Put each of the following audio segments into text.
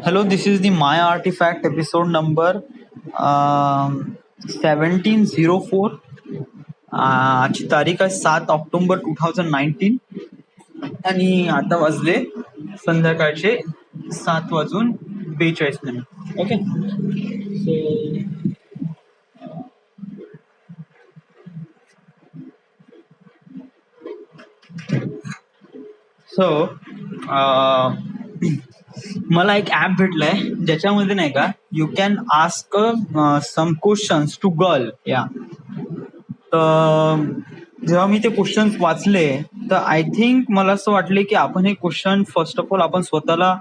Hello, this is the My Artifact episode number 1704. आजची तारीख आहे 7 ऑक्टोबर 2019 आणि आता वाजले संध्याकाळचे 7:42 ओके. सो मला एक ऍप भेटलाय ज्याच्यामध्ये नाही का you can ask some questions to girl yeah. तर जेव्हा मी ते क्वेश्चन्स वाचले तर आय थिंक मला असं वाटले की आपण हे क्वेश्चन फर्स्ट ऑफ ऑल आपण स्वतःला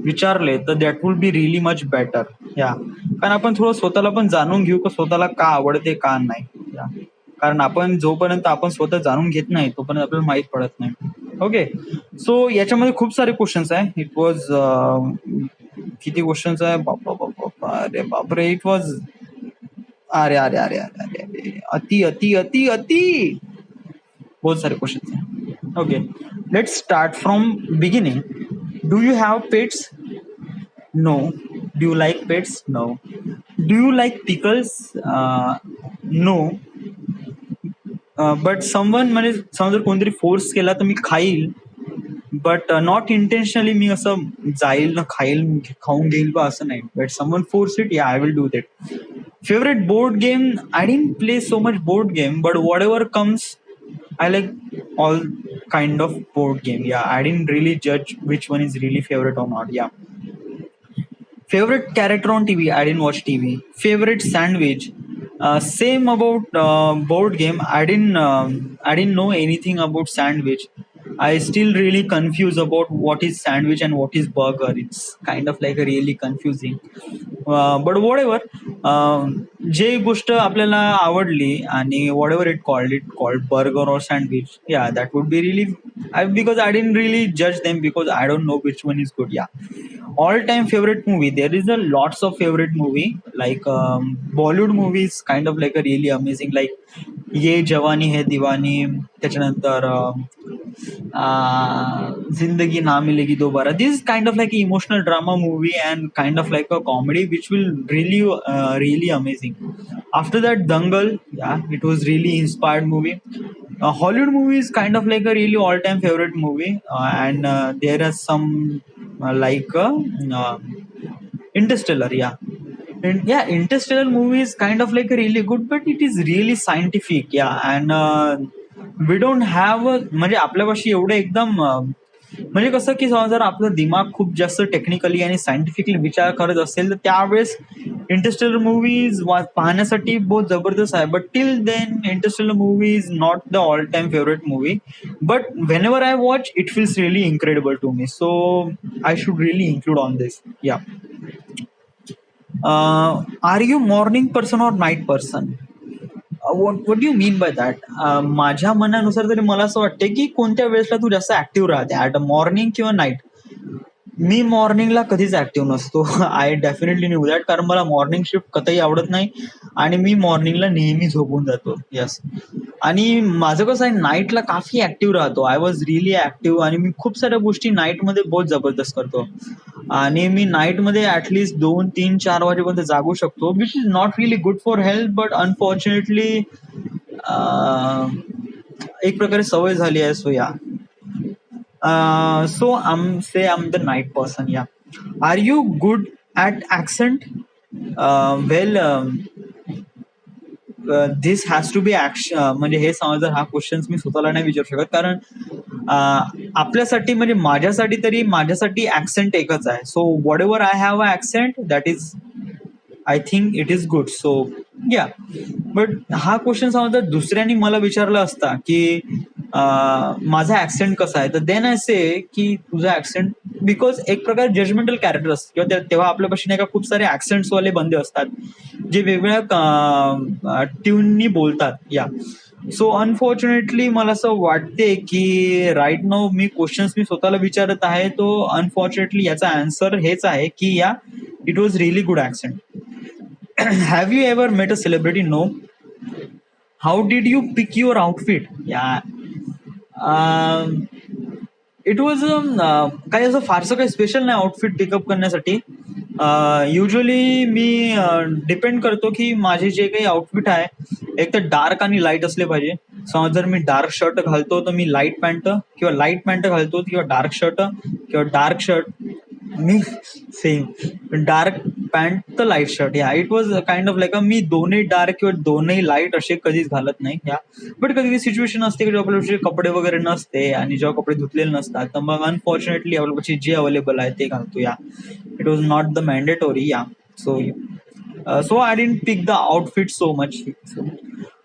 विचारले तर that will be really much better या. कारण आपण थोडं स्वतःला पण जाणून घेऊ का स्वतःला का आवडते का नाही या. कारण आपण जोपर्यंत आपण स्वतः जाणून घेत नाही तोपर्यंत आपल्याला माहित पडत नाही. ओके. सो याच्यामध्ये खूप सारे क्वेश्चन्स आहे. इट वॉज किती क्वेश्चन्स आहे बापा बापा अरे बापरे इट वॉज अरे अरे अरे अरे अरे अरे अति अति अति अति बहुत सारे क्वेश्चन हैं. Okay, let's start from beginning. Do you have pets? No. Do you like pets? No. Do you like pickles? No. But someone म्हणजे समजा जर कोणतरी फोर्स केला तर मी खाईल बट नॉट इंटेन्शनली मी असं जाईल ना खाऊन घेईल बा असं नाही. बट समवन फोर्स इट या I will do that. Favorite board game? I didn't play so much board game, but whatever comes, I like all kind of board game. Yeah, I didn't really judge which one is really favorite or not. Yeah. Favorite character on TV? I didn't watch TV. Favorite sandwich? Same about board game. I didn't know anything about sandwich. I still really confused about what is sandwich and what is burger. It's kind of like a really confusing. But whatever जे गोष्ट आपल्याला आवडली आणि whatever it called burger और sandwich या that would be really because I didn't really जज them because I don't know which one is good yeah. All time favourite movie there is a lots of favourite movie like Bollywood movies kind of like a really amazing like Yeh Jawaani है दीवानी, त्याच्यानंतर जिंदगी ना मिलेगी दोबारा. This is kind of like an emotional drama movie and kind of like a comedy which will really amazing. After that Dangal, yeah, it was really inspired movie. Hollywood movie is kind of like a really all-time favorite movie, and there are some like Interstellar, yeah. And yeah, Interstellar movie is kind of like a really good, but it is really scientific, yeah. And we don't have म्हणजे आपल्यापाशी एवढं एकदम म्हणजे कसं की जर आपलं दिमाग खूप जास्त टेक्निकली आणि सायंटिफिकली विचार करत असेल तर त्यावेळेस इंटरस्टेलर मूवीज पाहण्यासाठी बहुत जबरदस्त आहे. But till then Interstellar movie is not the all time favourite movie, but whenever I watch it feels really incredible to me. So I should really include on this yeah. Are you morning person और night person? what do you mean by that? माझ्या मनानुसार तरी मला असं वाटतं की कोणत्या वेळेसला तू जास्त active राहते, ऍट अ मॉर्निंग किंवा नाईट. मी मॉर्निंगला कधीच ऍक्टिव्ह नसतो. I definitely knew that. कारण मला मॉर्निंग शिफ्ट कधीही आवडत नाही आणि मी मॉर्निंगला नेहमी झोपून जातो. येस. आणि माझं कसं आहे नाईटला काफी ऍक्टिव्ह राहतो. आय वॉज रिअली ऍक्टिव्ह आणि मी खूप साऱ्या गोष्टी नाईटमध्ये बहुत जबरदस्त करतो. आणि मी नाईटमध्ये ऍटलिस्ट 2, 3, 4 वाजेपर्यंत जागू शकतो, which is not really good for health. But unfortunately एक प्रकारे सवय झाली आहे. सो या. So I'm the night person. Yeah. Are you good at accent? This has to be action. म्हणजे हे समजा हा क्वेश्चन मी स्वतःला नाही विचारू शकत कारण आपल्यासाठी म्हणजे माझ्यासाठी ऍक्सेंट एकच आहे. So what ever I have a accent that is I think it is good. So या. बट हा क्वेश्चन समजा दुसऱ्यांनी मला विचारला असता की माझा ऍक्सेंट कसा आहे तर देन आय से की तुझा ऍक्सेंट बिकॉज एक प्रकार जजमेंटल कॅरेक्टर असतं किंवा तेव्हा आपल्यापाशी नाही का खूप सारे ऍक्सेंट्स वाले बंदे असतात जे वेगवेगळ्या ट्यूननी बोलतात या. सो अनफॉर्च्युनेटली मला असं वाटते की राईट नाऊ मी क्वेश्चन्स मी स्वतःला विचारत आहे तो अनफॉर्च्युनेटली याचा आन्सर हेच आहे की yeah it was really good accent. Have you ever met a celebrity? No. How did you pick your outfit? Yeah it was काही असं फारसं काही स्पेशल नाही आउटफिट पिकअप करण्यासाठी. युजली मी डिपेंड करतो की माझे जे काही आउटफिट आहे एक तर डार्क आणि लाईट असले पाहिजे. समज जर मी डार्क शर्ट घालतो तर मी लाईट पॅन्ट किंवा लाईट पॅन्ट घालतो किंवा डार्क शर्ट किंवा डार्क शर्ट मी सेम डार्क पॅन्ट तर light shirt. Yeah it was kind of like मी दोन्ही डार्क किंवा दोन्ही लाईट असे कधीच घालत नाही. या बट कधी कधी सिच्युएशन असते की जेव्हा आपल्यापाशी कपडे वगैरे नसते आणि जेव्हा कपडे धुतलेले नसतात तर मग अनफॉर्च्युनेटली आपल्यापाशी जे अवेलेबल आहे ते घालतो. Yeah it was not the mandatory. Yeah so I didn't pick the outfit so much.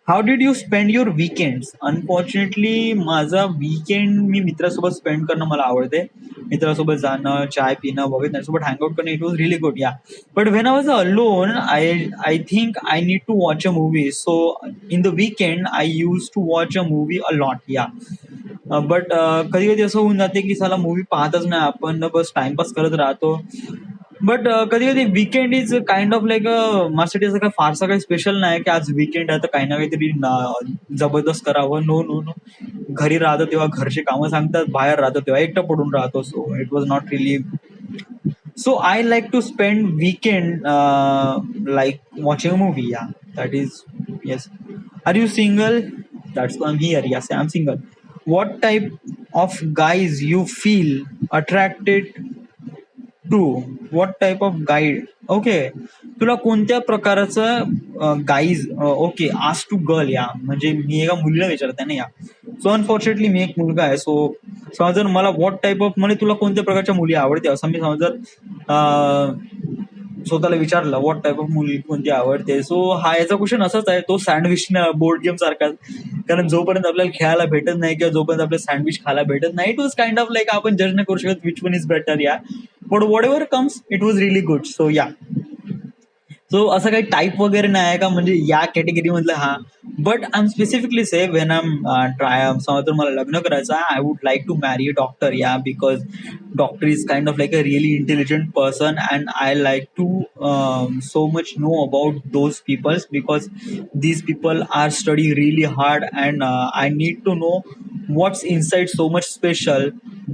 How did you spend your weekends? Unfortunately माझा वीकेंड मी मित्रासोबत स्पेंड करणं मला आवडते. मित्रासोबत जाणं, चाय पिणं वगैरे त्यांच्यासोबत हँगआउट करणं, it was really good. Yeah but when I was alone I think I need to watch a movie. So in the weekend I use to watch a movie a lot. Yeah but कधी कधी असं होऊन जाते की साला movie पाहतच नाही आपण, बस टाइमपास करत राहतो. बट कधी कधी weekend is kind of like माझ्यासाठी असं काही फारसं काही स्पेशल नाही की आज वीकेंड आहे तर काही ना काहीतरी जबरदस्त करावं. No no no. घरी राहतो तेव्हा घरचे कामं सांगतात, बाहेर राहतो तेव्हा एकटा पडून राहतो. So it was not really. So I like to spend weekend like watching a movie. Yeah that is yes. Are you single? That's why I'm here. Yes, I'm single. What type of guys you feel attracted to? What type of guys? Okay. तुला कोणत्या प्रकारचं guys? Okay, आज to girl. Yeah म्हणजे मी एका मुलीला विचारते ना. या सो अनफॉर्च्युनेटली मी एक मुलगा आहे. सो समज जर मला व्हॉट टाइप ऑफ म्हणजे तुला कोणत्या प्रकारच्या मुली आवडते असं मी समज जर स्वतःला विचारलं व्हॉट टाइप ऑफ मुली कोणती आवडते, सो हा याचा क्वेश्चन असाच आहे, तो सँडविच बोर्ड गेम सारखा. कारण जोपर्यंत आपल्याला खेळायला भेटत नाही किंवा जोपर्यंत आपल्याला सँडविच खायला भेटत नाही, it was kind of like आपण जज नाही करू शकत विच वन इज बेटर. या but what ever comes it was really good. So या सो असं काही टाईप वगैरे नाही आहे का म्हणजे या कॅटेगरी मधलं. हा but I am specifically say when I am try समज मला लग्न करायचं आहे, I would like to marry a doctor. Yeah because doctor is kind of like a really intelligent person and I like to so much know about those people because these people are studying really hard and I need to know what's inside so much special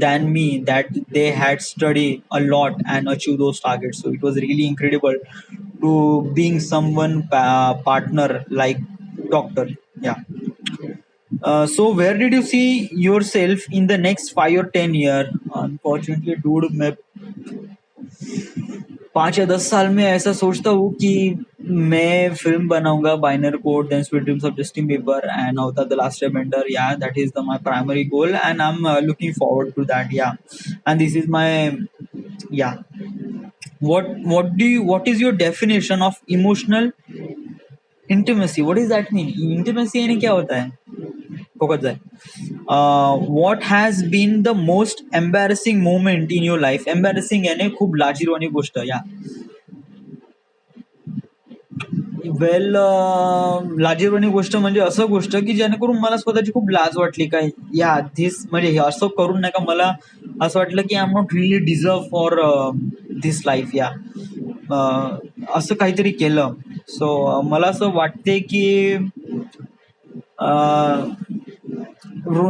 than me that they had studied a lot and achieved those targets. So it was really incredible to being someone partner like doctor. Yeah. So where did you see yourself in the next 5 or 10 year? Unfortunately, dude, मैं 5 या 10 साल में ऐसा सोचता हूँ कि मैं film बनाऊंगा, binary code, then Sweet Dreams of Justin Bieber and Avatar the Last Yeah, that is my primary goal and I'm looking forward to that. Yeah, and this is my. Yeah. What is your definition of emotional intimacy? What does that mean? Intimacy यानी क्या होता है? Focus जाए. What has been the most embarrassing moment in your life? Embarrassing यानी खूप लाजिरवाणी गोष्ट. या वेल लाजिरवाणी गोष्ट म्हणजे असं गोष्ट की जेणेकरून मला स्वतःची खूप लाज वाटली काय. या धिस म्हणजे हे असं करून नाही का मला असं वाटलं की I am not really deserve for this life. या असं काहीतरी केलं. सो मला असं वाटते की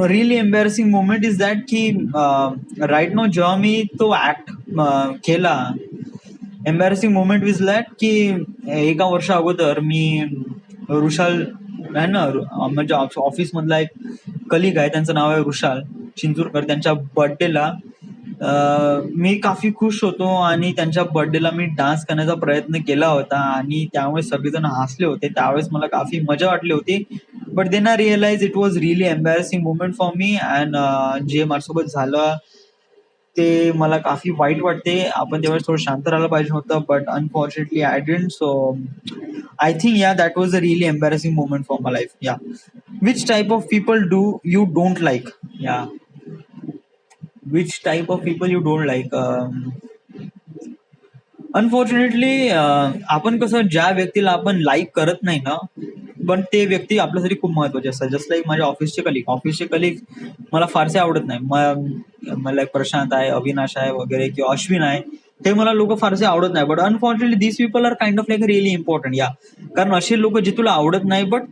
really embarrassing moment is that की राईट नो जेव्हा मी तो ऍक्ट केला, एम्बॅरेसिंग मोमेंट इज दॅट की एका वर्षा अगोदर मी रुशाल आहे ना म्हणजे ऑफिस मधला एक कलिग आहे, त्यांचं नाव आहे रुशाल चिंचूरकर. त्यांच्या बर्थडेला मी काफी खुश होतो आणि त्यांच्या बर्थडेला मी डान्स करण्याचा प्रयत्न केला होता आणि त्यामुळे सगळेजण हसले होते. त्यावेळेस मला काफी मजा वाटली होती. But then I realise it was really embarrassing moment for me and जे माझ्यासोबत झालं ते मला काफी वाईट वाटते. आपण त्यावेळेस थोडं शांत राहायला पाहिजे होतं but unfortunately I didn't. So I think yeah that was a really embarrassing moment for my life. Yeah which type of people do you don't like? Yeah which type of people you don't like? Unfortunately आपण कसं ज्या व्यक्तीला आपण like करत नाही ना पण ते व्यक्ती आपल्यासाठी खूप महत्वाचे असतात. जस्ट लाईक माझ्या ऑफिसचे कलिग मला फारसे आवडत नाही. मला प्रशांत आहे, अविनाश आहे वगैरे किंवा अश्विन आहे, ते मला लोक फारसे आवडत नाही. But unfortunately this people are kind of like really important. Yeah कारण असे लोक जे तुला आवडत नाही बट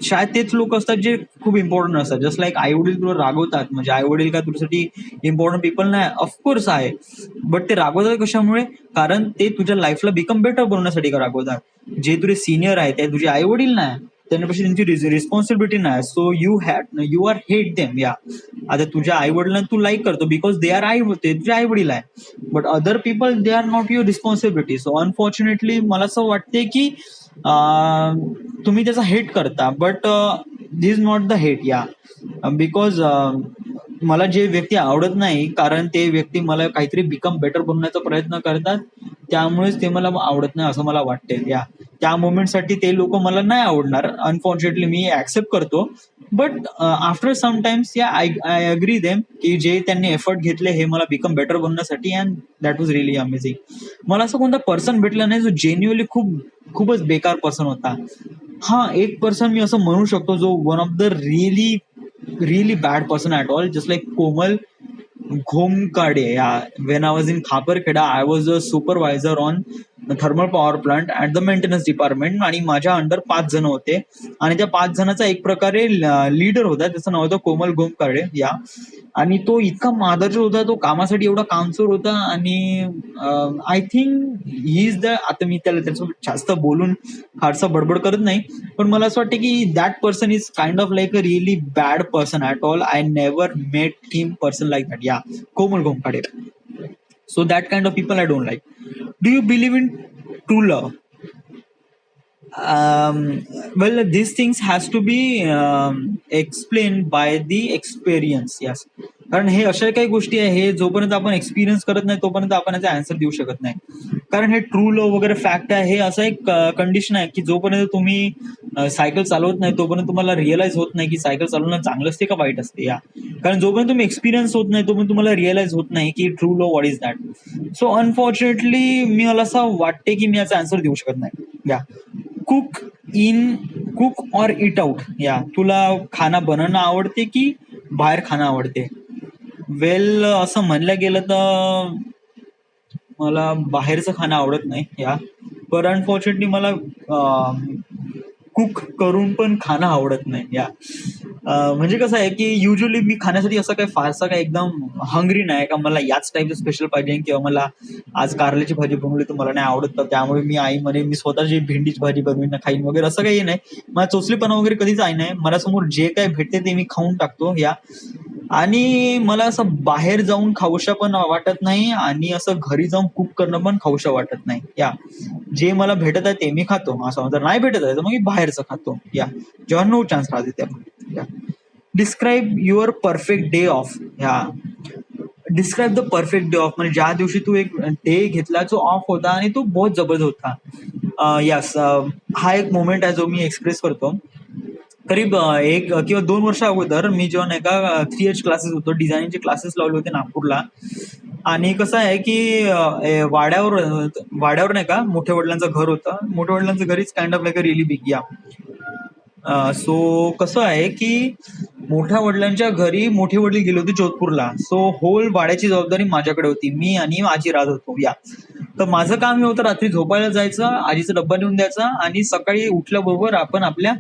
शायद तेच लोक असतात जे खूप इम्पॉर्टंट असतात. जस्ट लाईक आई वडील तुला रागवतात, म्हणजे आई वडील काय तुझ्यासाठी इम्पॉर्टंट पीपल नाही? ऑफकोर्स आहे. बट ते रागवतात कशामुळे? कारण ते तुझ्या लाईफला बिकम बेटर बनवण्यासाठी रागवतात. जे तुझे सिनियर आहेत ते तुझे आई वडील नाही, त्यांच्यापाशी त्यांची रिस्पॉन्सिबिलिटी नाही. So you are hate them. Yeah आता तुझ्या आई वडिलांना तू लाईक करतो बिकॉज दे आर ते तुझे आई वडील आहे. But other people they are not your responsibility. So unfortunately मला असं वाटते की तुम्ही त्याचा हेट करता, but this is not the hate. Yeah because मला जे व्यक्ती आवडत नाही कारण ते व्यक्ती मला काहीतरी बिकम बेटर बनवण्याचा प्रयत्न करतात, त्यामुळेच ते मला आवडत नाही असं मला वाटते. या त्या मोमेंटसाठी ते लोक मला नाही आवडणार. अनफॉर्च्युनेटली मी ऍक्सेप्ट करतो. बट आफ्टर समटाइम्स या आय अग्री देम की जे त्यांनी एफर्ट घेतले हे मला बिकम बेटर बनवण्यासाठी, and that was really amazing. मला असं कोणता पर्सन भेटला नाही जो जेन्युअली खूपच बेकार पर्सन होता. हा एक पर्सन मी असं म्हणू शकतो जो one of the really really bad person at all, just like Komal Ghomkade. When I was in Khaparkheda, I was a supervisor on thermal power plant at the maintenance department, आणि माझ्या अंडर 5 जण होते, आणि त्या 5 जणांचा एक प्रकारे लीडर होता, त्याचं नाव होतं कोमल घोमकाडे. आणि तो इतका मादरचोद होता, तो कामासाठी एवढा कामचोर होता, आणि I think he is the, आता मी त्याच्यासोबत जास्त बोलून फारसं बडबड करत नाही, पण मला असं वाटतं की that person is kind of like a really bad person at all. I never met him person like that. Komal Ghomkade. So that kind of people I don't like. Do you believe in true love? Well, these things has to be explained by the experience. Yes. कारण हे अशा काही गोष्टी आहे, हे जोपर्यंत आपण experience करत नाही तोपर्यंत आपण याचा आन्सर देऊ शकत नाही. कारण हे ट्रू लव्ह वगैरे फॅक्ट आहे, हे असं एक कंडिशन आहे की जोपर्यंत तुम्ही सायकल चालवत नाही तोपर्यंत तुम्हाला रिअलाइज होत नाही की सायकल चालवणं चांगलं असते का वाईट असते. कारण जोपर्यंत तुम्ही एक्सपिरियन्स होत नाही तोपर्यंत तुम्हाला रिअलाइज होत नाही की true love what is that. So unfortunately मी मला असं वाटते की मी याचा आन्सर देऊ शकत नाही. Cook cook or it out. तुला खाना बनवणं आवडते की बाहेर खाणं आवडते? वेल, असं म्हणलं गेलं तर मला बाहेरचं खाणं आवडत नाही. पण अनफॉर्च्युनेटली मला कुक करून पण खाणं आवडत नाही. म्हणजे कसं आहे की युजली मी खाण्यासाठी असं काही फारसा काही एकदम हंग्री नाही का मला याच टाईपचं स्पेशल पाहिजे, किंवा मला आज कारल्याची भाजी बनवली तर मला नाही आवडत तर त्यामुळे मी आई म्हणे मी स्वतःची भेंडीची भाजी बनवीन खाईन वगैरे, असं काही नाही. मला चोचलेपणा वगैरे कधीच आई नाही. मला समोर जे काही भेटते ते मी खाऊन टाकतो. आणि मला असं बाहेर जाऊन खाऊशा पण वाटत नाही, आणि असं घरी जाऊन कुक करणं पण खाऊशा वाटत नाही. जे मला भेटत आहे ते मी खातो, असं जर नाही भेटत आहे तर मग मी बाहेरचं खातो. जेव्हा नो चान्स राहते तेव्हा. Describe your perfect day of. Describe the perfect day of, म्हणजे ज्या दिवशी तू एक डे घेतला जो ऑफ होता आणि तो बहुत जबरदस्त होता. यस, हा एक मोमेंट आहे जो मी एक्सप्रेस करतो. करीब 1 किंवा 2 वर्ष अगोदर मी जेव्हा नाही का 3H क्लासेस होतो, डिझायनिंगचे क्लासेस लावले होते नागपूरला. आणि कसं आहे की वाड्यावर नाही का मोठ्या वडिलांचं घर होतं. मोठ्या वडिलांचं घर is kind of like a really big. So कसं आहे की मोठ्या वडिलांच्या घरी मोठे वडील गेले होते जोधपूरला. सो होल वाड्याची जबाबदारी माझ्याकडे होती. मी आणि आजी राहत होतो. तर माझं काम हे होतं रात्री झोपायला जायचं, आजीचा डब्बा नेऊन द्यायचा, आणि सकाळी उठल्याबरोबर आपण आपल्या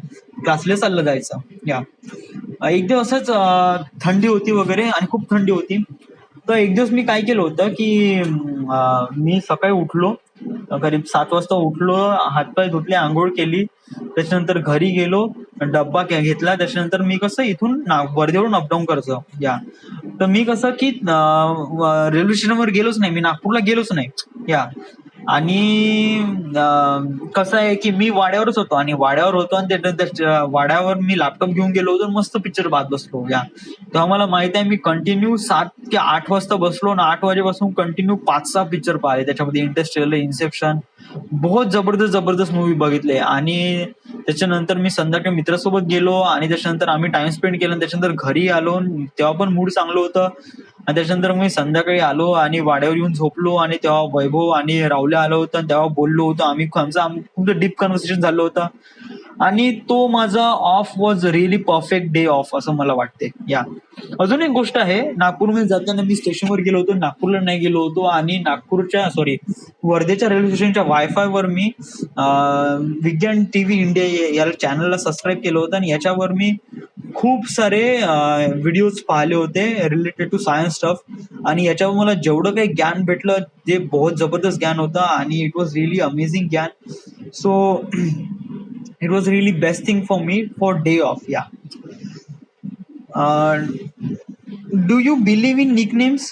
क्लासला चाललं जायचं. एक दिवस असंच थंडी होती वगैरे, आणि खूप थंडी होती. तर एक दिवस मी काय केलं होतं की मी सकाळी उठलो, करीब 7 वाजता उठलो, हातपाय धुतले, आंघोळ केली, त्याच्यानंतर घरी गेलो, डब्बा घेतला. त्याच्यानंतर मी कसं इथून वर्धेवरून अपडाऊन करायचं. तर मी कसं की रेल्वे स्टेशनवर गेलोच नाही, मी नागपूरला गेलोच नाही. आणि कसं आहे की मी वाड्यावरच होतो, आणि वाड्यावर मी लॅपटॉप घेऊन गेलो होतो, मस्त पिक्चर पाहत बसलो. तेव्हा मला माहित आहे मी कंटिन्यू 7 ते 8 वाजता बसलो ना, 8 वाजेपासून कंटिन्यू 5-6 पिक्चर पाहिले. त्याच्यामध्ये इंटरस्टेलर, इन्सेप्शन, बहुत जबरदस्त मूवी बघितले. आणि त्याच्यानंतर मी संध्याकाळी मित्रासोबत गेलो, आणि त्याच्यानंतर आम्ही टाइम स्पेंड केला. त्याच्यानंतर घरी आलो, तेव्हा पण मूड चांगलं होतं. आणि त्याच्यानंतर मी संध्याकाळी आलो आणि वाड्यावर येऊन झोपलो, आणि तेव्हा वैभव आणि राहुल्या आलं होतं, तेव्हा बोललो होतो आम्ही. खूप डीप कन्व्हर्सेशन झालं होतं. आणि तो माझा of was really perfect day of असं मला वाटते. या अजून एक गोष्ट आहे, नागपूरमध्ये जाताना मी स्टेशनवर गेलो होतो, नागपूरला नाही गेलो होतो, आणि नागपूरच्या वर्धेच्या रेल्वे स्टेशनच्या वायफाय वर मी विज्ञान टीव्ही इंडिया या चॅनलला सबस्क्राईब केलं होतं, आणि याच्यावर मी खूप सारे व्हिडिओज पाहिले होते रिलेटेड टू सायन्स स्टफ, आणि याच्यावर मला जेवढं काही ज्ञान भेटलं ते बहुत जबरदस्त ज्ञान होतं, आणि इट वॉज रिअली अमेझिंग ज्ञान. So it was really best thing for me for day off. Yeah. uh, do you believe in nicknames?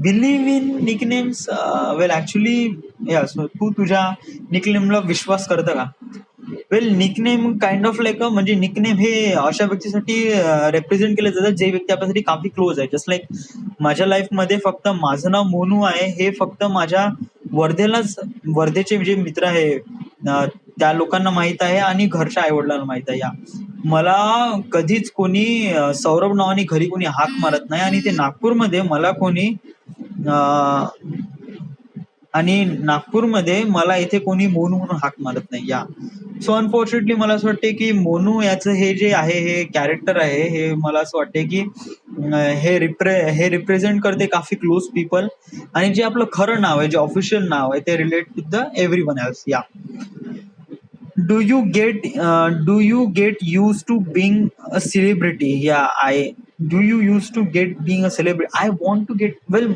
Believe in nicknames? Well, actually, yeah. So तू तुझ्या निकनेमला विश्वास करतं का? वेल, निकनेम काइंड ऑफ लाईक म्हणजे nickname हे अशा व्यक्तीसाठी represent केले जातात जे व्यक्ती आपल्यासाठी काफी क्लोज आहे. जस्ट लाईक माझ्या लाईफमध्ये फक्त माझं नाव मोनू आहे हे फक्त माझ्या वर्धेचे जे मित्र आहे त्या लोकांना माहित आहे, आणि घरच्या आईवडिलांना माहित आहे. या मला कधीच कोणी सौरभ नावाने घरी कोणी हाक मारत नाही, आणि ते नागपूरमध्ये मला कोणी मला इथे कोणी मोनू म्हणून हाक मारत नाही. या सो अनफॉर्च्युनेटली मला असं वाटते की मोनू याचं हे जे आहे हे कॅरेक्टर आहे, हे मला असं वाटते की हे रिप्रेझेंट करते काफी क्लोज पीपल, आणि जे आपलं खरं नाव आहे, जे ऑफिशियल नाव आहे ते relate with the every one else. या do you get used to being a celebrity? Yeah, I do you used to get being a celebrity? I want to get, well,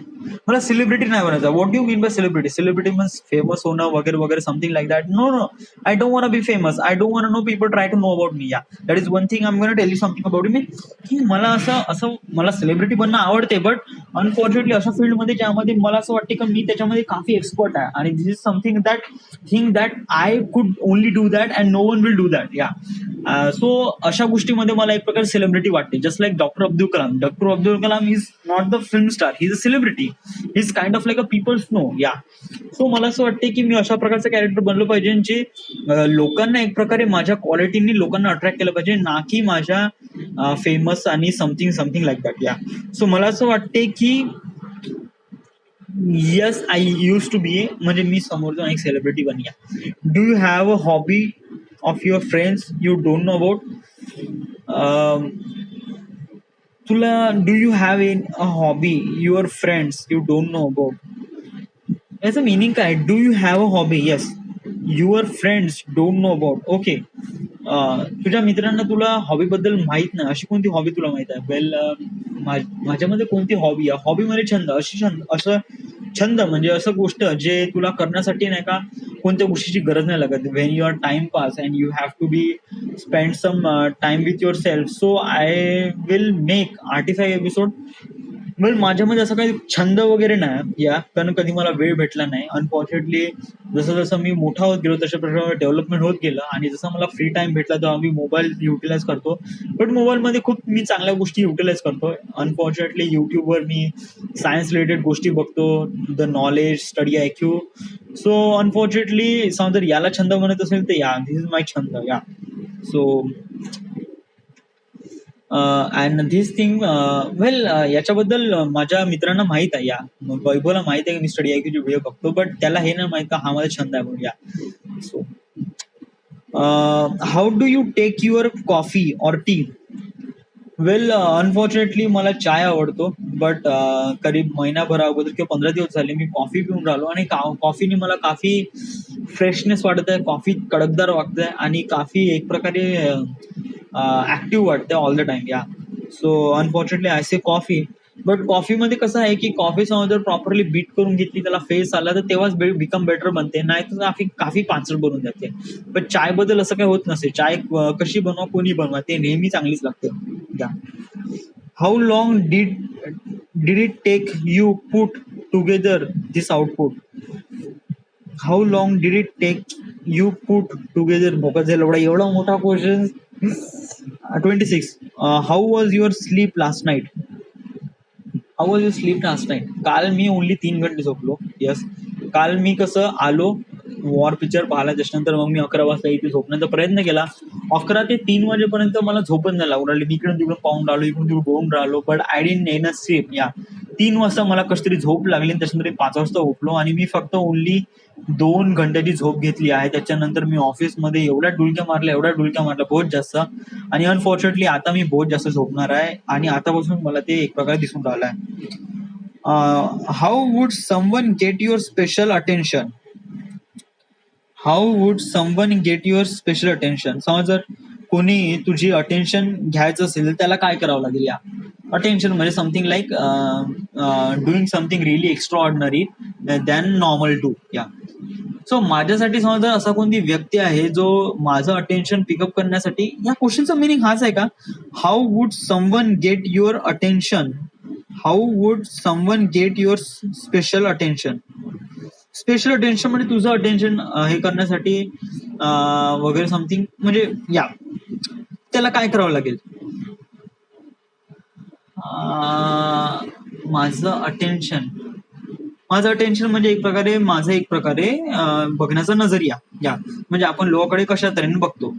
मला सेलिब्रिटी नाही बनायचं. What do mean by celebrity? Celebrity means famous होणं वगैरे वगैरे, something like that. No, I don't want be famous. I don't want no people try to know about me. Yeah that is one thing I am gonna tell you something about me, की मला असं मला celebrity बनणं आवडते, but unfortunately अशा फील्डमध्ये ज्यामध्ये मला असं वाटते की मी त्याच्यामध्ये काफी एक्सपर्ट आहे, आणि this is something that I could only do that and no one will do that. Yeah so अशा गोष्टीमध्ये मला एक प्रकारे सेलिब्रिटी वाटते. Just like doctor Abdul Kalam is not the film star, he is a celebrity, he is kind of like a people's no. Yeah so मला असं वाटते की मी अशा प्रकारचं कॅरेक्टर बनलं पाहिजे जे लोकांना एक प्रकारे माझ्या क्वालिटीनी लोकांना अट्रॅक्ट केलं पाहिजे, ना की माझ्या फेमस आणि something like that. Yeah so मला असं वाटते की yes, I use to be म्हणजे मी समोर जाऊन एक सेलिब्रिटी बनूया. Do you have a hobby of your friends you don't know about? तुला do you have a hobby your friends you don't know about? याचं मिनिंग काय? Do you have a hobby? Yes, your friends don't know about. Okay, तुझ्या मित्रांना तुला हॉबीबद्दल माहित नाही, अशी कोणती हॉबी तुला माहित आहे? वेल, माझ्यामध्ये कोणती हॉबी आहे? हॉबी म्हणजे असं छंद म्हणजे असं गोष्ट जे तुला करण्यासाठी नाही का कोणत्या गोष्टीची गरज नाही लागत. When your time pass and you have to be spend some time with yourself. So I will make artify episode. Well, माझ्यामध्ये असं काही छंद वगैरे नाही, या कारण कधी मला वेळ भेटला नाही. अनफॉर्च्युनेटली जसं जसं मी मोठा होत गेलो तशा प्रकारे डेव्हलपमेंट होत गेलं, आणि जसं मला फ्री टाइम भेटला तेव्हा मी मोबाईल युटिलाइज करतो, बट मोबाईलमध्ये खूप मी चांगल्या गोष्टी युटिलाइज करतो. अनफॉर्च्युनेटली युट्यूबवर मी सायन्स रिलेटेड गोष्टी बघतो, the knowledge study IQ. So unfortunately जर याला छंद म्हणत असेल तर या दिस इज माय छंद. या सो अँड धिस थिंग, वेल, याच्याबद्दल माझ्या मित्रांना माहित आहे. या वैभवला माहित आहे की मी स्टडी IQचे व्हिडिओ बघतो, बट त्याला हे नाही माहित का हा माझा छंद आहे म्हणून. Yeah so how do you take your coffee or tea? Well, unfortunately मला चाय आवडतो, बट करीब महिनाभर अगोदर किंवा 15 दिवस झाले मी कॉफी पिऊन राहिलो, आणि कॉफीने मला काफी फ्रेशनेस वाटत आहे, कॉफी कडकदार वाटत आहे, आणि काफी एक प्रकारे ऍक्टिव्ह वाटते ऑल द टाइम. या so unfortunately I say coffee, but कॉफीमध्ये कसं आहे की कॉफी समज जर प्रॉपरली बीट करून घेतली, त्याला फेस आला तर तेव्हाच बिकम बेटर बनते, नाही तर काफी पाचट बनून जाते. पण चाय बद्दल असं काही होत नसते. चाय कशी बनवा, कोणी बनवा, ते नेहमी चांगलीच लागते. Yeah how long did it take you put together this output? How long did it take you put together? भोकाच एवढा मोठा question. 26. How was your sleep last night? How was your sleep last night? काल मी only 3 घंटे झोपलो. Yes, काल मी कसं आलो वॉर पिक्चर पाहिला, त्याच्यानंतर मग मी 11 वाजता इथे झोपण्याचा प्रयत्न केला. 11 ते 3 वाजेपर्यंत मला झोपच नाही लागून राहिली. मी इकडून तिकडून पाहून राहिलो, इकडून तिकडून बघून राहिलो, but I didn't enough sleep. या 3 वाजता मला कशी तरी झोप लागली आणि त्याच्यानंतर 5 वाजता उठलो आणि मी फक्त ओन्ली 2 घंट्याची झोप घेतली आहे. त्याच्यानंतर मी ऑफिसमध्ये एवढ्या डुलक्या मारल्या बहुत जास्त, आणि अनफॉर्च्युनेटली आता मी बहुत जास्त झोपणार आहे आणि आतापासून मला ते एक प्रकारे दिसून राहिलं आहे. How would someone get your special attention? How would someone get your special attention? समज जर कोणी तुझी अटेन्शन घ्यायचं असेल तर त्याला काय करावं लागेल? या अटेन्शन म्हणजे something like doing something really extraordinary than normal to. Yeah so माझ्यासाठी समज जर असा कोणती व्यक्ती आहे जो माझं अटेन्शन पिकअप करण्यासाठी, या क्वेश्चनचा मिनिंग हाच आहे का? How would someone get your attention? How would someone get your special attention? Special attention म्हणजे तुझं अटेन्शन हे करण्यासाठी वगैरे समथिंग, म्हणजे या त्याला काय करावं लागेल? माझं अटेन्शन म्हणजे एक प्रकारे बघण्याचा नजरिया. या म्हणजे आपण लोकांकडे कशा तऱ्हेने बघतो.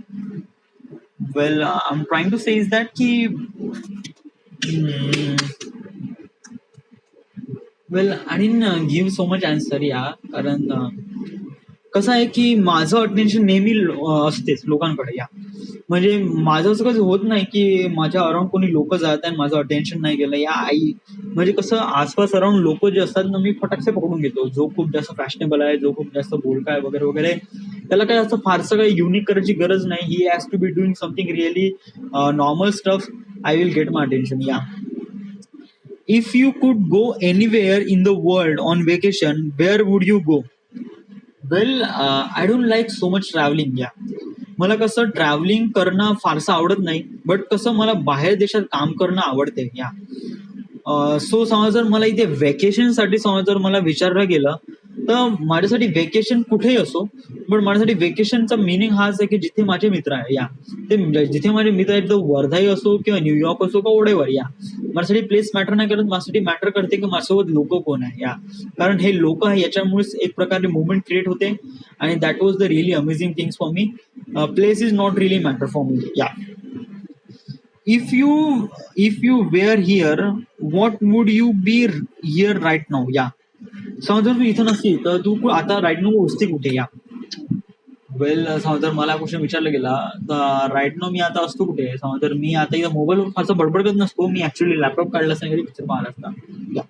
Well, I am trying to say is that की well, I didn't give so much answer. Yeah कारण कसं आहे की माझं अटेन्शन नेहमी असतेच लोकांकडे. या म्हणजे माझं असं कसं होत नाही की माझ्या अराउंड कोणी लोक जात आहे माझं अटेन्शन नाही गेलं. या आई म्हणजे कसं आसपास अराउंड लोक जे असतात ना, मी फटाकसे पकडून घेतो. जो खूप जास्त फॅशनेबल आहे, जो खूप जास्त बोलका आहे वगैरे वगैरे, त्याला काही असं फारसं काही युनिक करायची गरज नाही. He has to be doing something really normal stuff, I will get my attention. Yeah if you could go anywhere in the world on vacation, where would you go? Well, I don't like so much travelling. Yeah मला कसं travelling करणं फारसं आवडत नाही, but कसं मला बाहेर देशात काम करणं आवडते. या सो समज जर मला इथे व्हॅकेशनसाठी समज जर मला विचारलं गेलं तर माझ्यासाठी व्हॅकेशन कुठेही असो, पण माझ्यासाठी व्हॅकेशनचा मिनिंग हाच आहे की जिथे माझे मित्र आहे. या ते जिथे माझे मित्र आहेत, तो वर्धाही असो किंवा न्यूयॉर्क असो का ओडेवर. या माझ्यासाठी प्लेस मॅटर नाही करत, माझ्यासाठी मॅटर करते की माझ्यासोबत लोक कोण आहे. या कारण हे लोक आहे याच्यामुळेच एक प्रकारे मुवमेंट क्रिएट होते, आणि that was the really amazing things for me. Place is not really matter for me. या if you were here, what would you be here right now? या समज जर तू इथं नसती तर तू आता राईट नाऊ असते कुठे? या वेल, समज जर मला क्वेश्चन विचारला गेला तर राईट नाऊ मी आता असतो कुठे? समज जर मी आता इथं मोबाईलवर फारसं बडबड करत नसतो, मी ऍक्च्युअली लॅपटॉप काढला असता, पिक्चर पाहिला असता. या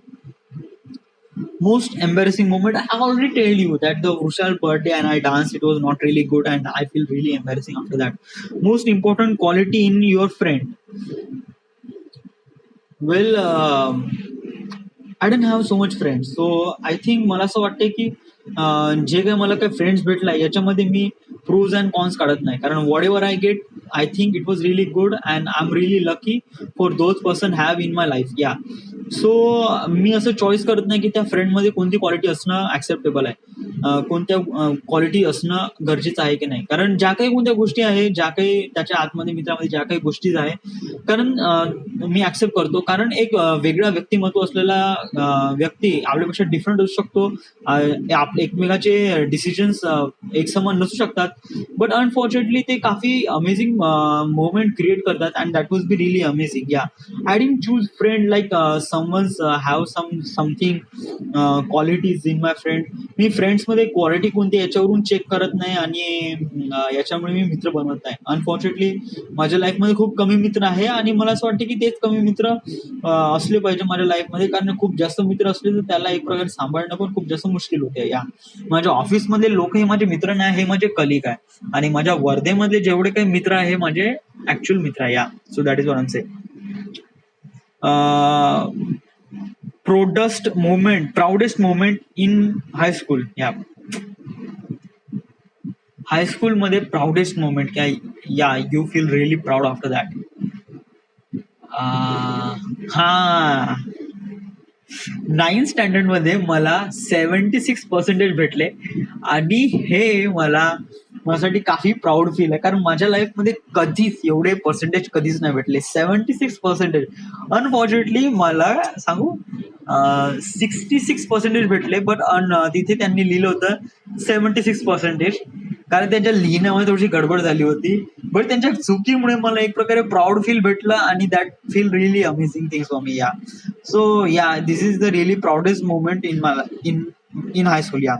most embarrassing moment, I have already told you that the Vrushal birthday and I danced, it was not really good and I feel really embarrassing after that. Most important quality in your friend? Well, I didn't have so much friends, so I think मला असं वाटतंय की जे काही मला काही friends भेटला याच्यामध्ये मी प्रोज अँड कॉन्स काढत नाही, कारण what ever I get, I think it was really good and I am really lucky for those person have in my life. या सो मी असं चॉईस करत नाही की त्या फ्रेंडमध्ये कोणती क्वालिटी असणं ऍक्सेप्टेबल आहे, कोणत्या क्वालिटी असणं गरजेचं आहे की नाही. कारण ज्या काही कोणत्या गोष्टी आहे, ज्या काही त्याच्या आतमध्ये मित्रामध्ये ज्या काही गोष्टी आहे, कारण मी ऍक्सेप्ट करतो, कारण एक वेगळा व्यक्तिमत्व असलेला व्यक्ती आपल्यापेक्षा डिफरंट असू शकतो. एकमेकाचे डिसिजन्स एक समान नसू शकतात, बट अनफॉर्च्युनेटली ते काफी अमेझिंग मोमेंट क्रिएट करतात and that was be really amazing. Yeah I didn't choose friend like someone's have something qualities in my friend. मी फ्रेंड्समध्ये क्वालिटी कोणती याच्यावरून चेक करत नाही आणि याच्यामुळे मी मित्र बनवत नाही. अनफॉर्च्युनेटली माझ्या लाईफमध्ये खूप कमी मित्र आहे आणि मला असं वाटतं की तेच कमी मित्र असले पाहिजे माझ्या लाईफमध्ये, कारण खूप जास्त मित्र असले तर त्याला एक प्रकारे सांभाळणं पण खूप जास्त मुश्किल होते. या माझ्या ऑफिसमधले लोक हे माझे मित्र नाही, हे माझे कलिग आहे, आणि माझ्या वर्धेमधले जेवढे काही मित्र आहे हे माझे ऍक्च्युअल मित्र आहे. Yeah so that is what I am saying. Proudest moment in high school. Yeah हायस्कूलमध्ये प्राऊडेस्ट मोमेंट काय? Yeah you feel really proud after that? हा 9th स्टँडर्ड मध्ये मला 76% भेटले आणि हे माझ्यासाठी काफी प्राऊड फील आहे, कारण माझ्या लाईफमध्ये कधीच एवढे पर्सेंटेज कधीच नाही भेटले. 76%. अनफॉर्च्युनेटली मला सांगू 66% भेटले, बट तिथे त्यांनी लिहिलं होतं 76%, कारण त्यांच्या लिहिण्यामध्ये थोडीशी गडबड झाली होती, बट त्यांच्या चुकीमुळे मला एक प्रकारे प्राऊड फील भेटलं आणि that feel really amazing things for me. या So yeah, this is the really proudest moment in my in high school. Yeah.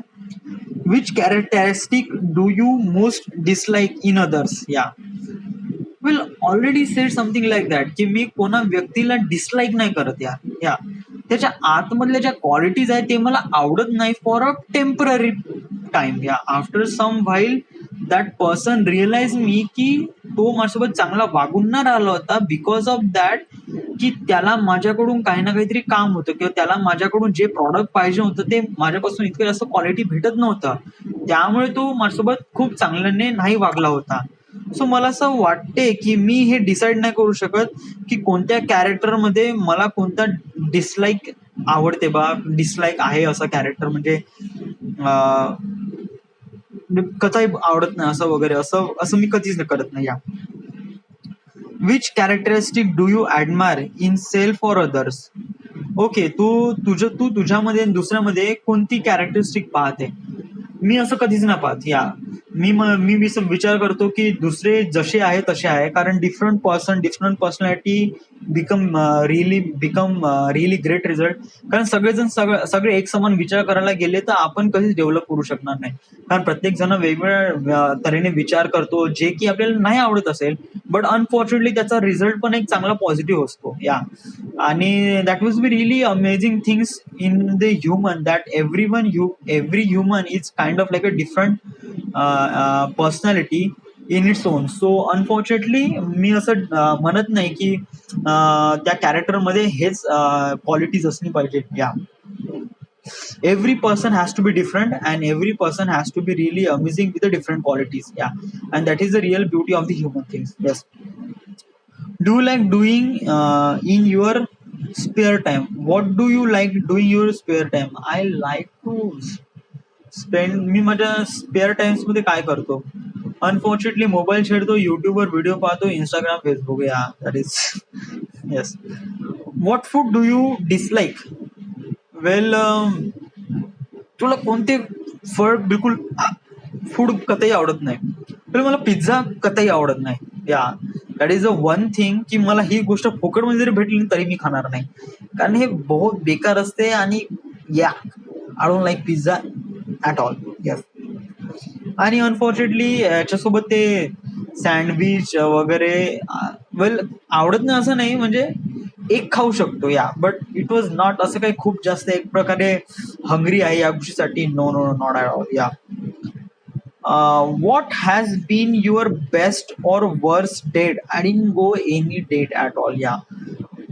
Which characteristic do you most dislike in others? Yeah. Well, already said something like that की मी कोणा व्यक्तीला dislike नाही करत यार. या त्याच्या आतमधल्या ज्या क्वालिटीज आहेत ते मला आवडत नाही for a temporary time. Yeah after some while that person realise मी की तो माझ्यासोबत चांगला वागून नाही राहिला होता बिकॉज ऑफ दॅट की त्याला माझ्याकडून काही ना काहीतरी काम होतं किंवा त्याला माझ्याकडून जे प्रॉडक्ट पाहिजे होतं ते माझ्यापासून इतकं जास्त क्वालिटी भेटत नव्हतं. त्यामुळे तो माझ्यासोबत खूप चांगल्याने नाही वागला होता. सो मला असं वाटते की मी हे डिसाईड नाही करू शकत की कोणत्या कॅरेक्टरमध्ये मला कोणता डिसलाईक आवडते बा, डिसलाईक आहे असं कॅरेक्टर म्हणजे कथाही आवडत नाही असं वगैरे असं असं मी कधीच करत नाही. Yeah which characteristic do you admire in self or others? Okay, तू तुझ्यामध्ये दुसऱ्यामध्ये कोणती कॅरेक्टरिस्टिक पाहते? मी असं कधीच नाही पाहत. या मी विचार करतो की दुसरे जसे आहे तसे आहे, कारण different person different personality become really great result. कारण सगळेजण सगळे एक समान विचार करायला गेले तर आपण कधीच डेव्हलप करू शकणार नाही. कारण प्रत्येक जण वेगवेगळ्या तऱ्हेने विचार करतो जे की आपल्याला नाही आवडत असेल, बट अनफॉर्च्युनेटली त्याचा रिझल्ट पण एक चांगला पॉझिटिव्ह असतो. या आणि that was be really amazing things in the human that every human is kind of like a different personality in its own. So unfortunately मी असं म्हणत नाही की त्या कॅरेक्टरमध्ये हेच क्वालिटीज असली पाहिजे. या every person has to be different and every person has to be really amazing with the different qualities. Yeah, and that is the real beauty of the human things. Yes. Do you like doing in your spare time? What do you like doing your spare time? I like to spend. मी माझ्या spare times मध्ये काय करतो? Unfortunately mobile छेडतो, युट्यूबवर video पाहतो, Instagram, Facebook. Yeah that is yes. What food do you dislike? Well, तुला कोणते फळ बिलकुल फूड कतही आवडत नाही? तर मला पिझ्झा कतही आवडत नाही. या that is a one thing की मला ही गोष्ट फुकटमध्ये जरी भेटली तरी मी खाणार नाही, कारण हे बहुत बेकार असते. आणि या I don't like pizza at all. Yes. आणि अनफॉर्च्युनेटली याच्यासोबत ते सँडविच वगैरे वेल आवडत नाही असं नाही, म्हणजे एक खाऊ शकतो. या बट इट वॉज नॉट असं काही खूप जास्त एक प्रकारे हंग्री आहे या गोष्टीसाठी. No no not at all. Yeah what has been your best or worst date? I didn't go any date at all. Yeah.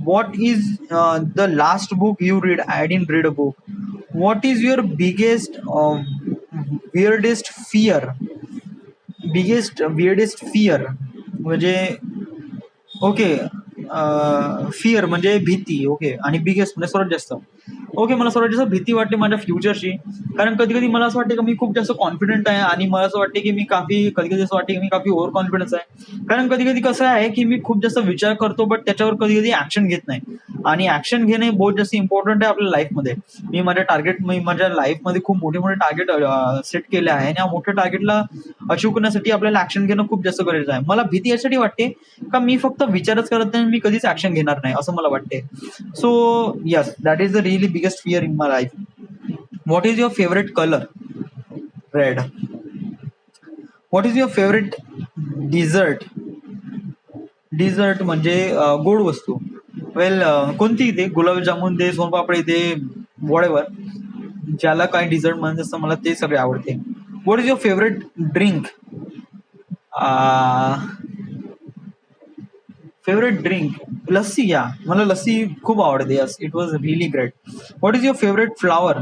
What is the last book you read? I didn't read a book. What is your biggest weirdest fear? Weirdest fear म्हणजे okay, fear म्हणजे भीती. Okay, आणि biggest म्हणजे सर्वात जास्त. Okay, मला सर्वात जास्त भीती वाटते माझ्या फ्युचरची. कारण कधी कधी मला असं वाटतं की मी खूप जास्त कॉन्फिडंट आहे आणि मला असं वाटते की मी कधी कधी असं वाटते की मी काफी ओव्हर कॉन्फिडन्स आहे. कारण कधी कधी कसं आहे की मी खूप जास्त विचार करतो बट त्याच्यावर कधी कधी ऍक्शन घेत नाही. आणि ऍक्शन घेणे बहुत जास्त इम्पॉर्टंट आहे आपल्या लाईफमध्ये. मी माझ्या लाईफमध्ये खूप मोठे मोठे टार्गेट सेट केले आहे आणि या मोठ्या टार्गेटला अचीव्ह करण्यासाठी आपल्याला ऍक्शन घेणं खूप जास्त गरजेचं आहे. मला भीती यासाठी वाटते का मी फक्त विचारच करत नाही, मी कधीच ऍक्शन घेणार नाही असं मला वाटते. So yes, that is the really biggest fear in my life. What is your favourite colour? Red. What is your favourite dessert? Dessert म्हणजे गोड वस्तू. वेल, कोणती दे, गुलाबजामुन दे, सोनपापडी दे, वॉटेवर, ज्याला काय डिझर्ट म्हणत असतं मला ते सगळे आवडते. What is your favourite drink? Favourite drink lassi. या मला लस्सी खूप आवडते. Yes, it was really great. What is your favourite flower?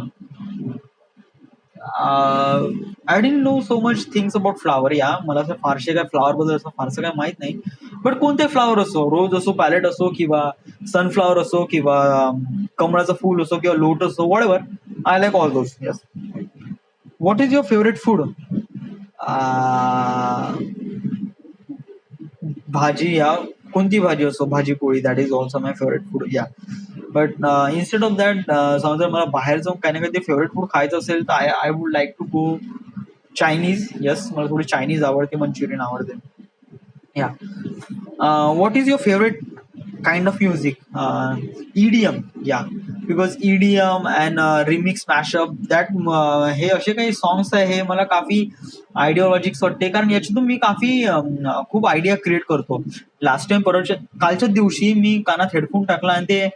I didn't know so much things about flower. या मला असं फारसे काय फ्लॉवर बद्दल असं फारसं काय माहित नाही. बट कोणते फ्लॉवर असो, रोज असो, पॅलेट असो, किंवा सनफ्लॉवर असो, किंवा कमळाचं फूल असो, किंवा लोटस असो, whatever, I like all those. Yes. What is your favourite food? भाजी. या कोणती भाजी असो, भाजी पोळी, that is also my favourite food. या बट इन्स्टेड ऑफ दॅट, समजा मला बाहेर जाऊन काही ना काही फेवरेट फूड खायचं असेल तर I would like to go Chinese. Yes, मला थोडी चायनीज आवडते, मंचुरियन आवडते. Yeah what is your favourite kind of music, EDM, yeah, because EDM and remix mashup that हे असे काही सॉंग्स आहे हे मला काफी आयडिओलॉजिक्स वाटते, कारण याच्यातून मी काफी खूप आयडिया क्रिएट करतो. लास्ट टाइम परवाच्या कालच्याच दिवशी मी कानात हेडफोन टाकला आणि ते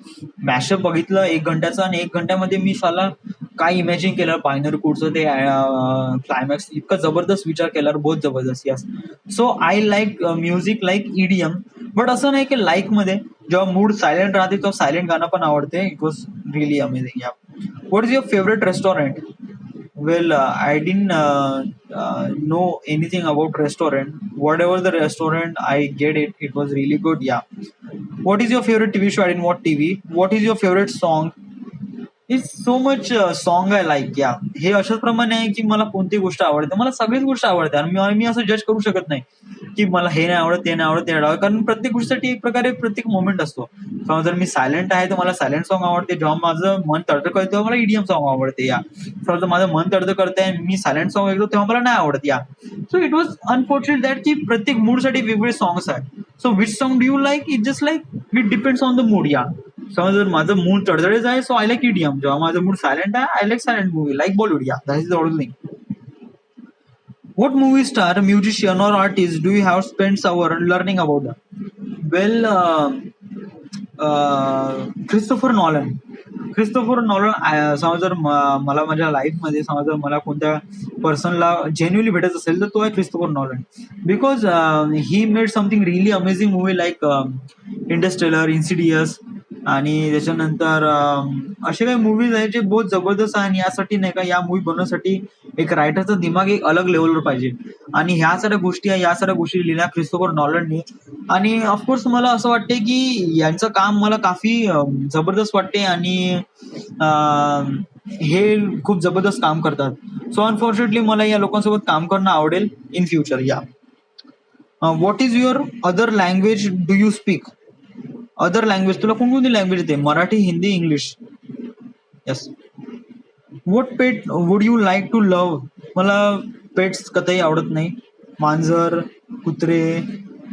मॅशअप बघितलं 1 घंट्याचं, आणि 1 घंट्यामध्ये मी साला काय इमॅजिन केलं बायनरी कोडचं ते क्लायमॅक्स, इतका जबरदस्त विचार केला, बहुत जबरदस्त. Yes, so I like music like EDM. But असं नाही की लाईक मध्ये जेव्हा मूड सायलेंट राहते तेव्हा सायलेंट गाणं पण आवडते. It was really amazing. Yeah, what is your favourite restaurant? Well, I didn't know anything about restaurant. Whatever the restaurant, I get it. It was really good. Yeah. What is your favorite TV show? I didn't watch TV. What is your favorite song? It's so much song I like. या, हे अशाच प्रमाणे आहे की मला कोणती गोष्ट आवडते, मला सगळीच गोष्ट आवडते, आणि मी असं जज करू शकत नाही की मला हे नाही आवडत, ते नाही आवडत, ते नाही आवडत, कारण प्रत्येक गोष्टीसाठी एक प्रकारे प्रत्येक मोमेंट असतो. समजा जर मी सायलेंट आहे तर मला सायलेंट सॉन्ग आवडते, जेव्हा माझं मन तडतड करते तेव्हा मला EDM सॉन्ग आवडते. या, समजा माझं मन तडतड करते मी सायलेंट सॉन्ग ऐकतो तेव्हा मला नाही आवडत. या, so it was unfortunate that की प्रत्येक मूडसाठी वेगवेगळे सॉंग्स आहेत. So which song do you like? It just like it depends on the mood. या, समज जर माझं मूड तडतडीत आहे सो आय लाईक EDM. जेव्हा माझं मूड सायलेंट आहे I like silent movie like Bollywood. Yeah, that is the only thing. What movie star, musician, or artist do you have spent hour learning about them? Well, Christopher Nolan. Christopher Nolan समज जर मला माझ्या लाईफमध्ये समज जर मला कोणत्या पर्सनला जेन्युअली भेटत असेल तर तो आहे Christopher Nolan. Because he made something really amazing movie like Interstellar, insidious, आणि त्याच्यानंतर असे काही मूवीज आहेत जे बहुत जबरदस्त आहे. आणि यासाठी नाही का या मूवी बनवण्यासाठी एक रायटरचा दिमाग एक अलग लेवलवर पाहिजे, आणि ह्या साऱ्या गोष्टी आहे, या साऱ्या गोष्टी लिहिल्या क्रिस्टोफर नॉलननी. आणि ऑफकोर्स मला असं वाटते की यांचं काम मला काफी जबरदस्त वाटते, आणि हे खूप जबरदस्त काम करतात. सो अनफॉर्च्युनेटली मला या लोकांसोबत काम करणं आवडेल in future. Yeah, what is your other language do you speak? Other language, तुला कोणकोणती लँग्वेज येते? Marathi, Hindi, English. Yes. What pet would you like to love? मला पेट्स कतही आवडत नाही. मांजर, कुत्रे,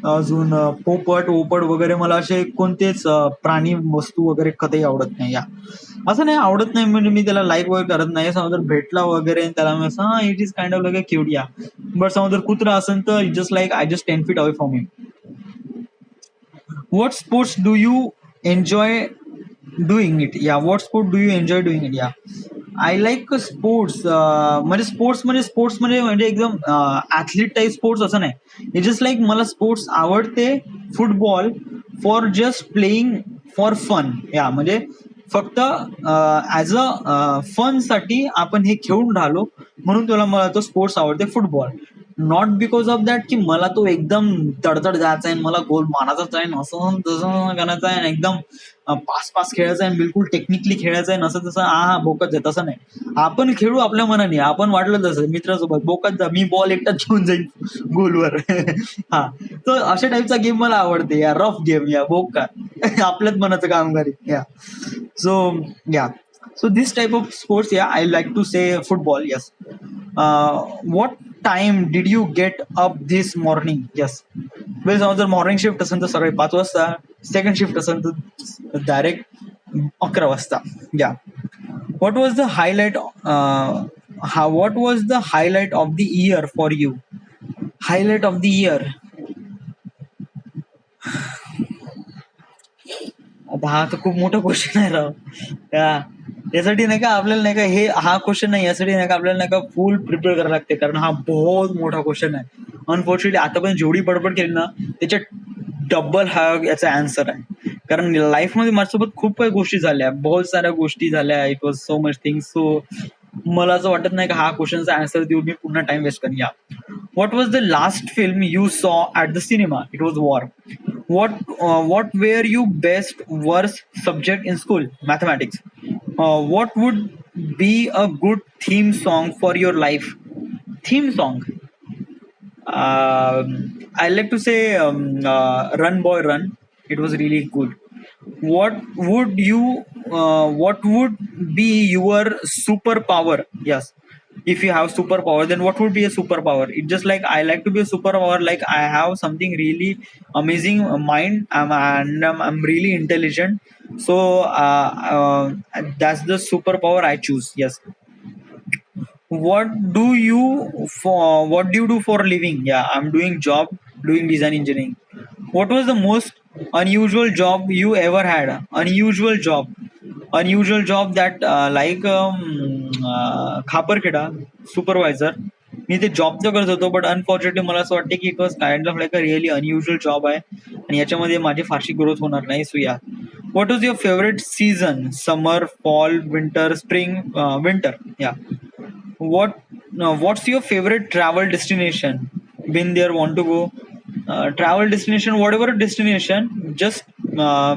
अजून पोपट ओपट वगैरे मला असे कोणतेच प्राणी वस्तू वगैरे कधीही आवडत नाही. या, असं नाही आवडत नाही म्हणजे मी त्याला लाईक वगैरे करत नाही. समजा जर भेटला वगैरे त्याला मी असं it is kind of like a cute. या, बट समजा जर कुत्रा असेल तर just like I just 10 feet away from him. What sports do you enjoy doing it? Yeah, what sport do you enjoy doing it? Yeah, I like sports. म्हणजे sports म्हणजे एकदम athlete type sports असं नाही. It just like मला sports आवडते football for just playing for fun. Yeah, म्हणजे फक्त as a fun साठी आपण हे खेळून राहिलो म्हणून तुला मला तो स्पोर्ट्स आवडते football. Not because of that की मला तो एकदम तडतड जायचा आहे, मला गोल मारायचाच आहे, असं तसं करायचं आहे, एकदम पास पास खेळायचं आहे, बिलकुल टेक्निकली खेळायचं आहे, नसं तसं हा बोकत आहे, तसं नाही. आपण खेळू आपल्या मनाने, आपण वाटलं तसं मित्रासोबत बोकत जा, मी बॉल एकटाच घेऊन जाईन गोलवर. हा, तर अशा टाईपचा गेम मला आवडते. या, रफ गेम, या बोका आपल्याच मनाचं काम करेल. या, सो या, so this type of sports, yeah, I like to say football. Yes. What time did you get up this morning? Yes. Well, समजा जर मॉर्निंग शिफ्ट असेल तर सकाळी 5 वाजता, सेकंड शिफ्ट असेल तर डायरेक्ट 11 वाजता. या, what was the highlight what was the highlight of the year for you? Highlight of the year. आता हा तर खूप मोठा क्वेश्चन आहे राव. यासाठी नाही का आपल्याला नाही का हा क्वेश्चन नाही, यासाठी नाही का आपल्याला नाही का फुल प्रिपेअर करायला लागते, कारण हा बहुत मोठा क्वेश्चन आहे. अनफॉर्च्युनेटली आतापर्यंत जेवढी बडबड केली ना त्याच्या डबल हा याचा आन्सर आहे, कारण लाईफमध्ये माझ्यासोबत खूप काही गोष्टी झाल्या, बहुत साऱ्या गोष्टी झाल्या. It was so much things. So मला असं वाटत नाही का हा क्वेश्चनचा आन्सर देऊन मी पुन्हा टाइम वेस्ट करून. Yeah, what was the last film you saw at the cinema? It was War. What were you best worst subject in school? Mathematics. What would be a good theme song for your life? Theme song. I like to say Run Boy Run. It was really good. What would be your superpower? Yes. If you have superpower, then what would be a superpower? It's just like I like to be a superpower, like I have something really amazing mind, I'm really intelligent. So that's the superpower I choose. Yes. What do you do for a living? Yeah, I'm doing job, doing design engineering. What was the most unusual job you ever had? Unusual job that like Khaparkheda supervisor. मी ते job तर करत होतो, but unfortunately मला असं वाटतं की it was kind of like a really unusual job आहे आणि याच्यामध्ये माझी फारशी ग्रोथ होणार नाही. सो या, what was your favourite season? Summer, fall, winter, spring? Winter. या. What's your favorite travel destination? Been there, want to go? Travel destination, whatever destination, just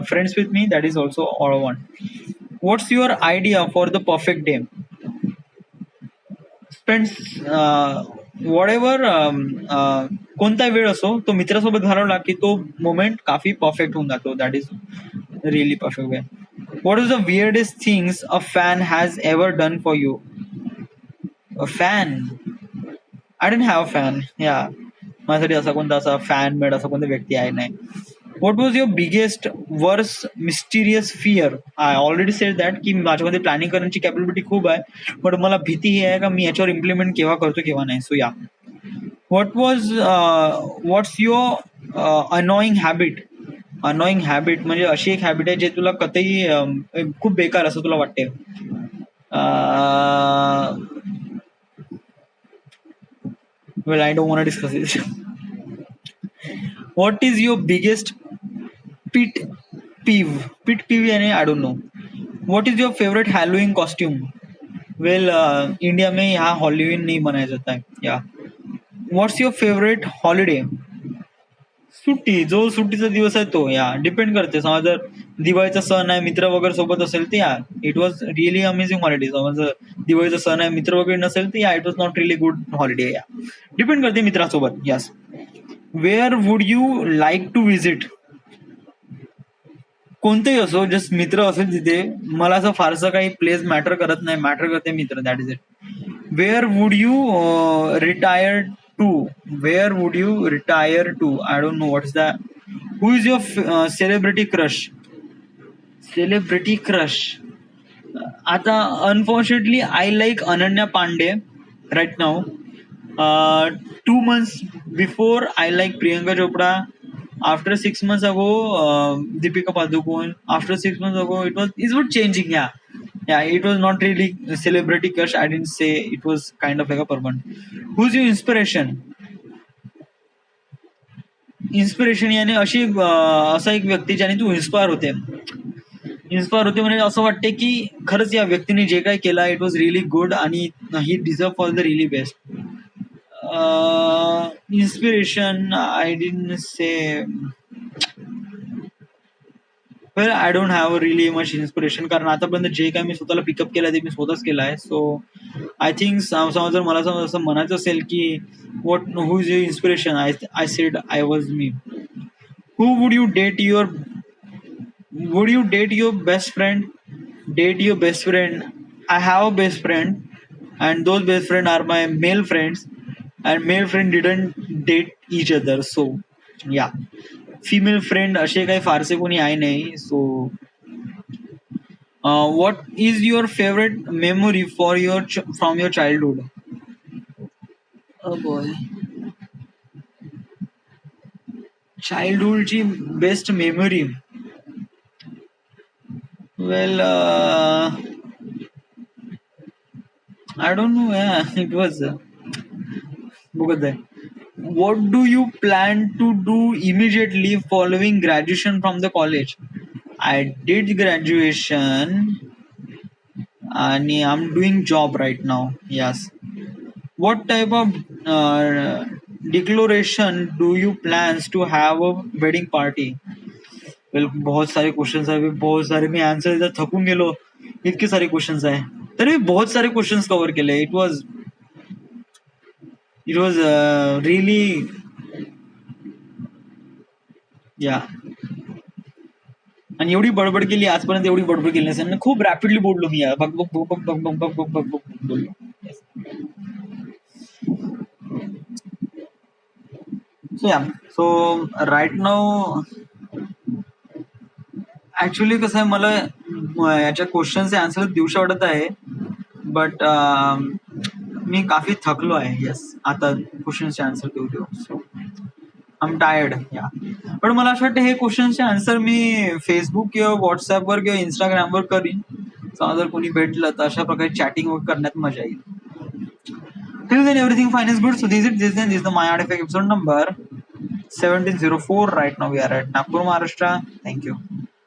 friends with me. That is also all I want. What's your idea for the perfect day? Friends, whatever कोणता वेळ असो तो मित्रासोबत घालवला की तो moment काफी perfect होऊन जातो. That is really perfect way. What is the weirdest things a fan has ever done for you? A fan? I didn't have a fan. Yeah. माझ्यासाठी असा कोणता असा फॅन मेड असा कोणता व्यक्ती आहे नाही. व्हॉट वॉज युअर बिगेस्ट वर्स mysterious fear? I already sed that की माझ्यामध्ये प्लॅनिंग करण्याची कॅपॅबिलिटी खूप आहे, बट मला भीती ही आहे का मी याच्यावर इम्प्लिमेंट केव्हा करतो केव्हा नाही. सो या, व्हॉट्स युअर अनॉईंग हॅबिट? अनॉईंग हॅबिट म्हणजे अशी एक हॅबिट आहे जे तुला कतही खूप बेकार असं तुला वाटते. Well, I don't want to discuss this. What is your biggest pet peeve? Pet peeve यानी I don't know. What is your favorite Halloween costume? Well, India में यहाँ हॉलोवीन नहीं मनाया जाता है. Yeah. What's your favorite holiday? सुट्टी, जो सुट्टीचा दिवस आहे तो. या, डिपेंड करते. समज जर दिवाळीचा सण आहे, मित्र वगैरे सोबत असेल तर yeah, it was really amazing holiday. समज जर दिवाळीचा सण आहे, मित्र वगैरे नसेल तर yeah, it was not really good holiday. Yeah, depend करते मित्रासोबत. Yes. Where would you like to visit? कोणतेही असो, जस्ट मित्र असेल तिथे. मला असं फारसं काही प्लेस मॅटर करत नाही, मॅटर करते मित्र. That is it. Where would you retire to? Where would you retire to? I don't know what's that. Who is your celebrity crush? Celebrity crush. आता unfortunately I like Ananya Pandey right now. 2 months before I like Priyanka Chopra. After 6 months ago, Deepika Padukone. After 6 months ago, it was changing. Yeah, yeah. It was not really a celebrity crush. I didn't say it was kind of like a permanent. Who's your inspiration? Inspiration याने अशी असा एक व्यक्ती ज्याने तू inspire होते. म्हणजे असं वाटते की खरंच या व्यक्तीने जे काही केलं इट वॉज रिअली गुड आणि he deserve for the really best. Inspiration I didn't say. Well, I don't have really much inspiration, कारण आतापर्यंत जे काही मी स्वतःला पिकअप केलं ते मी स्वतःच केलं आहे. सो आय थिंक समज जर मला असं म्हणायचं असेल की what who is your inspiration, I said I was me. Who would you date your best friend? Date your best friend. I have a best friend, and those best friend are my male friends, and male friend didn't date each other. So yeah, female friend असे काही फारसे कोणी आहे नाही. So what is your favorite memory for from your childhood? Oh boy. Childhood ची best memory. Well, I don't know. Yeah, it was. What do you plan to do immediately following graduation from the college? I did graduation and I'm doing job right now. Yes. What type of declaration do you plans to have a wedding party? वेल, बहुत सारे questions आहे, बहुत सारे मी answer देता थकून गेलो. इतके सारे क्वेश्चंस आहे, तरी मी बहुत सारे क्वेश्चंस कव्हर केले. इट वॉज रिअली या. आणि एवढी बडबड केली आजपर्यंत, एवढी बडबड केली नसेल. खूप रॅपिडली बोललो मी. बघ बघ बघ बघ बघ बघ बघ बघ बघ बोललो. सो राईट नाव ऍक्च्युली कसं आहे, मला याच्या क्वेश्चनचे आन्सर देऊशा वाटत आहे, बट मी काफी थकलो आहे. येस, आता क्वेश्चनचे आन्सर देऊ देऊ. So I am tired. या पण मला असं वाटतं हे क्वेश्चनचे आन्सर मी फेसबुक किंवा व्हॉट्सअपवर किंवा इंस्टाग्रामवर करीन. जर कोणी भेटलं तर अशा प्रकारे चॅटिंग करण्यात मजा येईल. Till then everything fine is good. So this is the My Artifact episode number 1704. Right now we are at Nagpur, Maharashtra. Thank you.